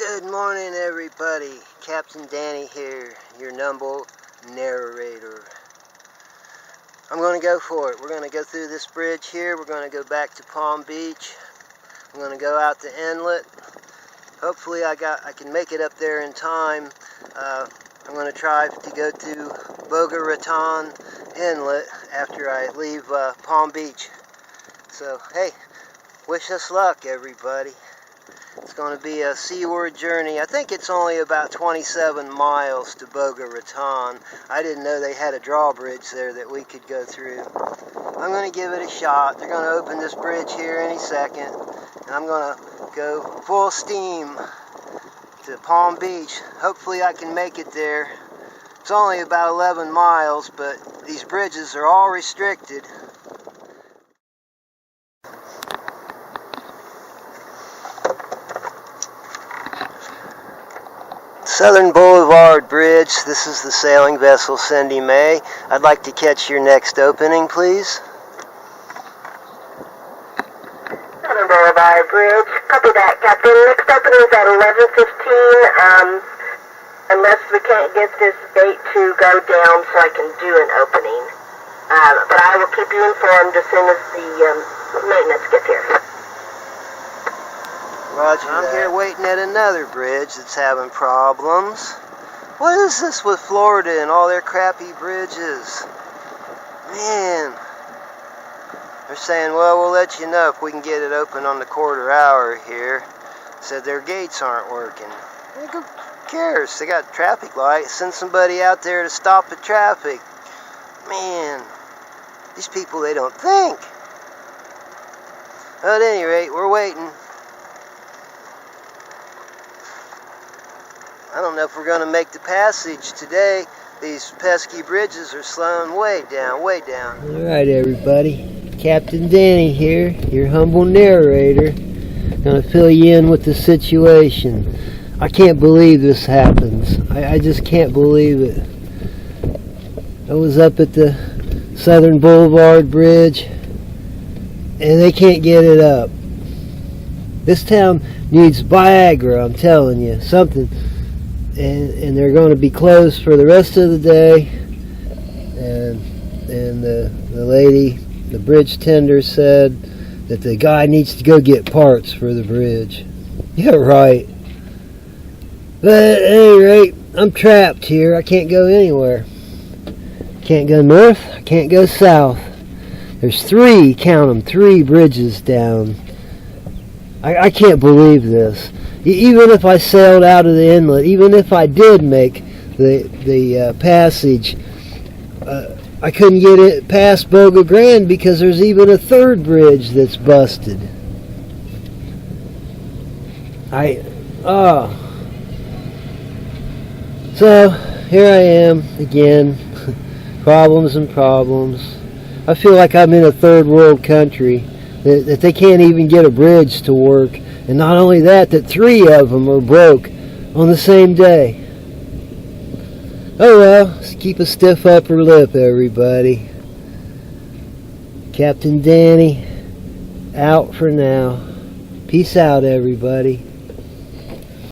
Good morning, everybody. Captain Danny here, your number narrator. I'm going to go for it. We're going to go through this bridge here. We're going to go back to Palm Beach. I'm going to go out the inlet. Hopefully I can make it up there in time. I'm going to try to go to Boca Raton Inlet after I leave Palm Beach. So, hey, wish us luck, everybody. It's going to be a seaward journey. I think it's only about 27 miles to Boca Raton. I didn't know they had a drawbridge there that we could go through. I'm going to give it a shot. They're going to open this bridge here any second. And I'm going to go full steam to Palm Beach. Hopefully I can make it there. It's only about 11 miles, but these bridges are all restricted. Southern Boulevard Bridge. This is the sailing vessel Cindy Mae. I'd like to catch your next opening, please. Southern Boulevard Bridge. Copy that, Captain. Next opening is at 11:15. Unless we can't get this gate to go down so I can do an opening. But I will keep you informed as soon as the maintenance gets here. Roger. I'm here waiting at another bridge that's having problems. What is this with Florida and all their crappy bridges? Man. They're saying, well, we'll let you know if we can get it open on the quarter hour here. Said their gates aren't working. Who cares? They got traffic lights. Send somebody out there to stop the traffic. Man. These people, they don't think. At any rate, we're waiting. I don't know if we're going to make the passage today. These pesky bridges are slowing way down, way down. Alright, everybody. Captain Danny here, your humble narrator. Going to fill you in with the situation. I can't believe this happens. I just can't believe it. I was up at the Southern Boulevard Bridge, and they can't get it up. This town needs Viagra, I'm telling you. Something. And they're going to be closed for the rest of the day. And the lady, the bridge tender, said that the guy needs to go get parts for the bridge. Yeah, right. But at any rate, I'm trapped here. I can't go anywhere. Can't go north. I can't go south. There's three, count them, 3 bridges down. I can't believe this. Even if I sailed out of the inlet, even if I did make the passage, I couldn't get it past Boca Grande because there's even a 3rd bridge that's busted. So here I am again, problems and problems. I feel like I'm in a 3rd world country, that they can't even get a bridge to work. And not only that, that 3 of them are broke on the same day. Oh well, let's keep a stiff upper lip, everybody. Captain Danny, out for now. Peace out, everybody.